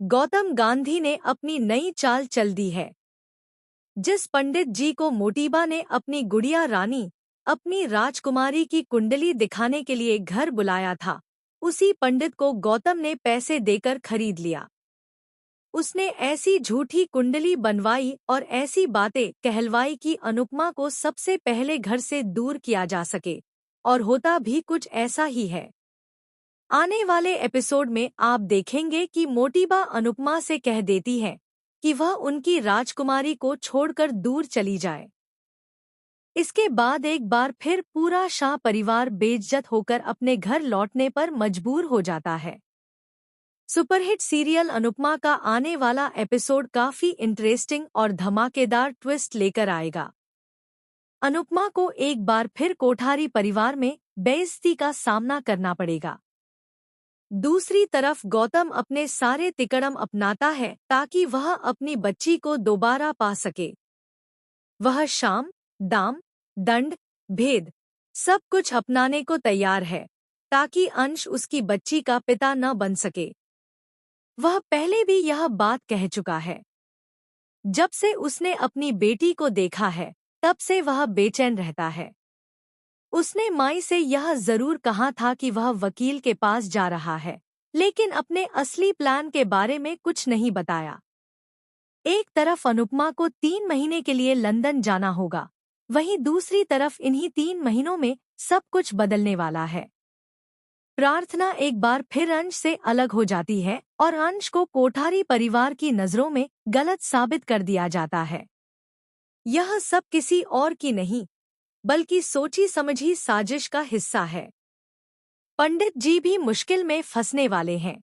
गौतम गांधी ने अपनी नई चाल चल दी है। जिस पंडित जी को मोटीबा ने अपनी गुड़िया रानी, अपनी राजकुमारी की कुंडली दिखाने के लिए घर बुलाया था, उसी पंडित को गौतम ने पैसे देकर खरीद लिया। उसने ऐसी झूठी कुंडली बनवाई और ऐसी बातें कहलवाई कि अनुपमा को सबसे पहले घर से दूर किया जा सके, और होता भी कुछ ऐसा ही है। आने वाले एपिसोड में आप देखेंगे कि मोटीबा अनुपमा से कह देती है कि वह उनकी राजकुमारी को छोड़कर दूर चली जाए। इसके बाद एक बार फिर पूरा शाह परिवार बेइज्जत होकर अपने घर लौटने पर मजबूर हो जाता है। सुपरहिट सीरियल अनुपमा का आने वाला एपिसोड काफी इंटरेस्टिंग और धमाकेदार ट्विस्ट लेकर आएगा। अनुपमा को एक बार फिर कोठारी परिवार में बेइज्जती का सामना करना पड़ेगा। दूसरी तरफ गौतम अपने सारे तिकड़म अपनाता है ताकि वह अपनी बच्ची को दोबारा पा सके। वह शाम, दाम, दंड, भेद सब कुछ अपनाने को तैयार है ताकि अंश उसकी बच्ची का पिता न बन सके। वह पहले भी यह बात कह चुका है। जब से उसने अपनी बेटी को देखा है, तब से वह बेचैन रहता है। उसने माई से यह जरूर कहा था कि वह वकील के पास जा रहा है, लेकिन अपने असली प्लान के बारे में कुछ नहीं बताया। एक तरफ अनुपमा को 3 महीने के लिए लंदन जाना होगा, वहीं दूसरी तरफ इन्हीं 3 महीनों में सब कुछ बदलने वाला है। प्रार्थना एक बार फिर अंश से अलग हो जाती है और अंश को कोठारी परिवार की नजरों में गलत साबित कर दिया जाता है। यह सब किसी और की नहीं, बल्कि सोची समझी साजिश का हिस्सा है। पंडित जी भी मुश्किल में फंसने वाले हैं।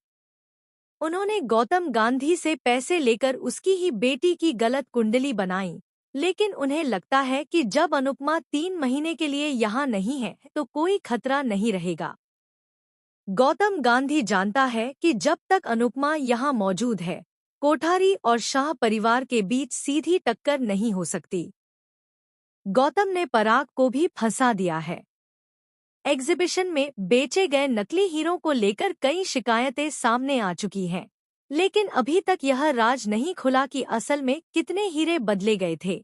उन्होंने गौतम गांधी से पैसे लेकर उसकी ही बेटी की गलत कुंडली बनाई, लेकिन उन्हें लगता है कि जब अनुपमा 3 महीने के लिए यहाँ नहीं है तो कोई खतरा नहीं रहेगा। गौतम गांधी जानता है कि जब तक अनुपमा यहाँ मौजूद है, कोठारी और शाह परिवार के बीच सीधी टक्कर नहीं हो सकती। गौतम ने पराग को भी फंसा दिया है। एग्जीबिशन में बेचे गए नकली हीरों को लेकर कई शिकायतें सामने आ चुकी हैं, लेकिन अभी तक यह राज नहीं खुला कि असल में कितने हीरे बदले गए थे।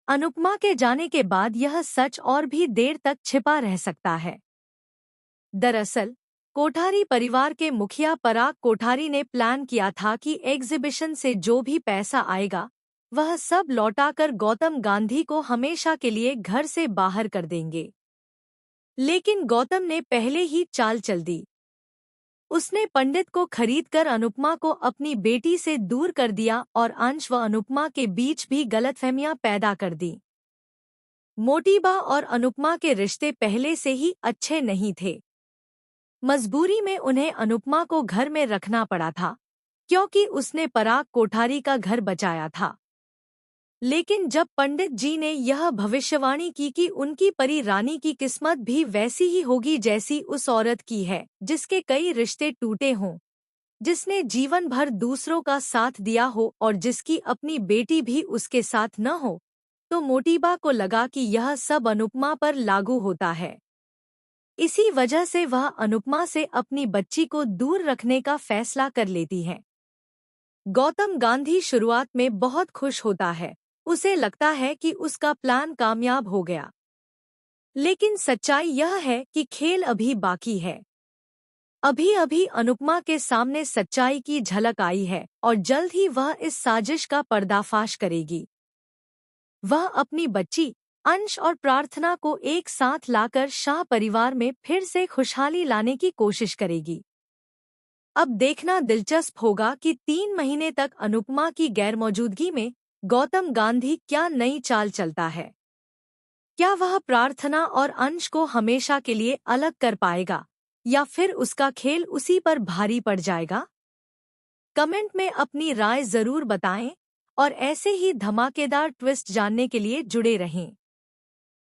अनुपमा के जाने के बाद यह सच और भी देर तक छिपा रह सकता है। दरअसल कोठारी परिवार के मुखिया पराग कोठारी ने प्लान किया था कि एग्जीबिशन से जो भी पैसा आएगा, वह सब लौटाकर गौतम गांधी को हमेशा के लिए घर से बाहर कर देंगे। लेकिन गौतम ने पहले ही चाल चल दी। उसने पंडित को खरीदकर अनुपमा को अपनी बेटी से दूर कर दिया और अंश व अनुपमा के बीच भी गलतफहमियां पैदा कर दी। मोटीबा और अनुपमा के रिश्ते पहले से ही अच्छे नहीं थे। मजबूरी में उन्हें अनुपमा को घर में रखना पड़ा था, क्योंकि उसने पराग कोठारी का घर बचाया था। लेकिन जब पंडित जी ने यह भविष्यवाणी की कि उनकी परी रानी की किस्मत भी वैसी ही होगी जैसी उस औरत की है, जिसके कई रिश्ते टूटे हों, जिसने जीवन भर दूसरों का साथ दिया हो और जिसकी अपनी बेटी भी उसके साथ न हो, तो मोटीबा को लगा कि यह सब अनुपमा पर लागू होता है। इसी वजह से वह अनुपमा से अपनी बच्ची को दूर रखने का फैसला कर लेती है। गौतम गांधी शुरुआत में बहुत खुश होता है। उसे लगता है कि उसका प्लान कामयाब हो गया। लेकिन सच्चाई यह है कि खेल अभी बाकी है। अभी अभी अनुपमा के सामने सच्चाई की झलक आई है और जल्द ही वह इस साजिश का पर्दाफाश करेगी। वह अपनी बच्ची, अंश और प्रार्थना को एक साथ लाकर शाह परिवार में फिर से खुशहाली लाने की कोशिश करेगी। अब देखना दिलचस्प होगा कि 3 महीने तक अनुपमा की गैरमौजूदगी में गौतम गांधी क्या नई चाल चलता है। क्या वह प्रार्थना और अंश को हमेशा के लिए अलग कर पाएगा, या फिर उसका खेल उसी पर भारी पड़ जाएगा? कमेंट में अपनी राय जरूर बताएं और ऐसे ही धमाकेदार ट्विस्ट जानने के लिए जुड़े रहें।